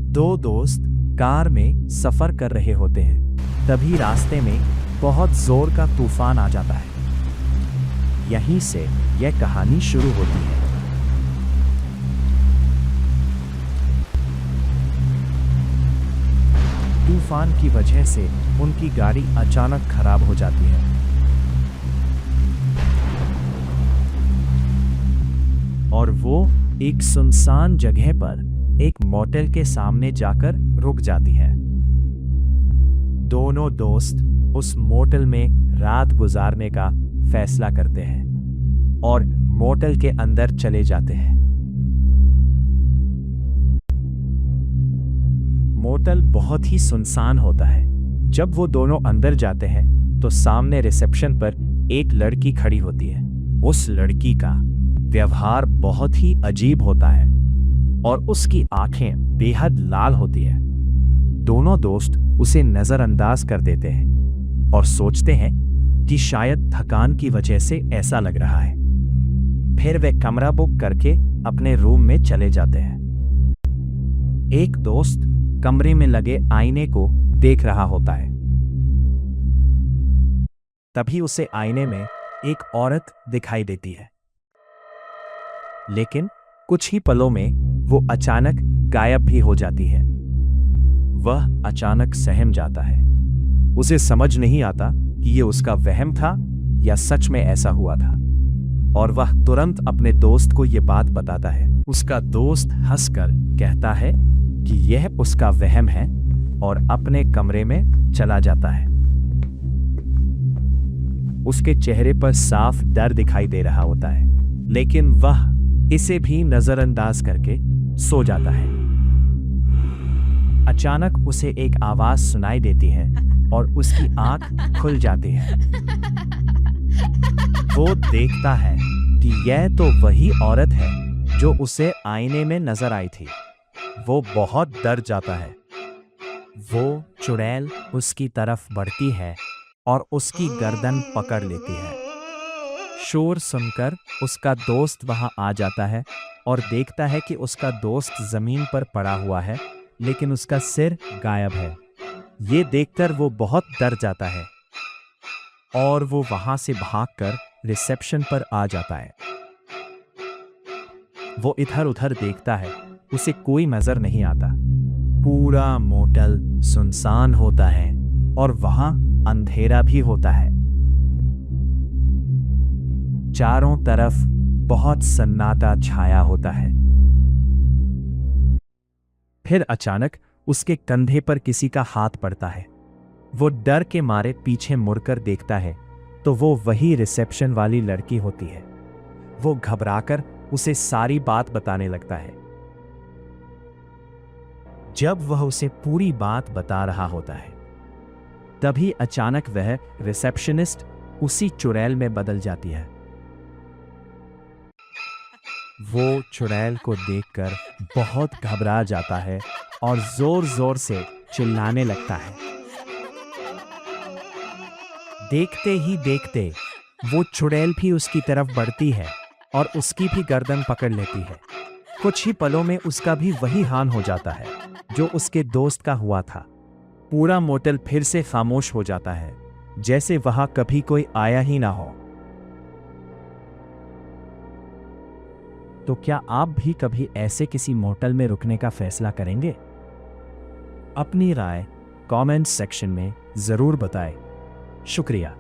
दो दोस्त कार में सफर कर रहे होते हैं। तभी रास्ते में बहुत जोर का तूफान आ जाता है। यहीं से यह कहानी शुरू होती है। तूफान की वजह से उनकी गाड़ी अचानक खराब हो जाती है। और वो एक सुनसान जगह पर एक मोटेल के सामने जाकर रुक जाती है। दोनों दोस्त उस मोटेल में रात गुजारने का फैसला करते हैं और मोटेल के अंदर चले जाते हैं। मोटेल बहुत ही सुनसान होता है। जब वो दोनों अंदर जाते हैं तो सामने रिसेप्शन पर एक लड़की खड़ी होती है। उस लड़की का व्यवहार बहुत ही अजीब होता है और उसकी आंखें बेहद लाल होती है। दोनों दोस्त उसे नजरअंदाज कर देते हैं और सोचते हैं कि शायद थकान की वजह से ऐसा लग रहा है। फिर वे कमरा बुक करके अपने रूम में चले जाते हैं। एक दोस्त कमरे में लगे आईने को देख रहा होता है। तभी उसे आईने में एक औरत दिखाई देती है, लेकिन कुछ ही पलों में वो अचानक गायब भी हो जाती है। वह अचानक सहम जाता है। उसे समझ नहीं आता कि ये उसका वहम था या सच में ऐसा हुआ था, और वह तुरंत अपने दोस्त को ये बात बताता है। उसका दोस्त हंसकर कहता है कि यह उसका वहम है और अपने कमरे में चला जाता है। उसके चेहरे पर साफ डर दिखाई दे रहा होता है, लेकिन वह इसे भी नजरअंदाज करके सो जाता है। अचानक उसे एक आवाज सुनाई देती है और उसकी आंख खुल जाती है। वो देखता है कि यह तो वही औरत है जो उसे आईने में नजर आई थी। वो बहुत डर जाता है। वो चुड़ैल उसकी तरफ बढ़ती है और उसकी गर्दन पकड़ लेती है। शोर सुनकर उसका दोस्त वहां आ जाता है और देखता है कि उसका दोस्त जमीन पर पड़ा हुआ है, लेकिन उसका सिर गायब है। ये देखकर वो बहुत डर जाता है और वो वहां से भागकर रिसेप्शन पर आ जाता है। वो इधर उधर देखता है, उसे कोई नजर नहीं आता। पूरा मोटेल सुनसान होता है और वहां अंधेरा भी होता है। चारों तरफ बहुत सन्नाटा छाया होता है। फिर अचानक उसके कंधे पर किसी का हाथ पड़ता है। वो डर के मारे पीछे मुड़कर देखता है तो वो वही रिसेप्शन वाली लड़की होती है। वो घबराकर उसे सारी बात बताने लगता है। जब वह उसे पूरी बात बता रहा होता है, तभी अचानक वह रिसेप्शनिस्ट उसी चुड़ैल में बदल जाती है। वो चुड़ैल को देखकर बहुत घबरा जाता है और जोर जोर से चिल्लाने लगता है। देखते ही देखते वो चुड़ैल भी उसकी तरफ बढ़ती है और उसकी भी गर्दन पकड़ लेती है। कुछ ही पलों में उसका भी वही हाल हो जाता है जो उसके दोस्त का हुआ था। पूरा मोटेल फिर से खामोश हो जाता है, जैसे वहां कभी कोई आया ही ना हो। तो क्या आप भी कभी ऐसे किसी मोटेल में रुकने का फैसला करेंगे? अपनी राय कमेंट सेक्शन में जरूर बताएं। शुक्रिया।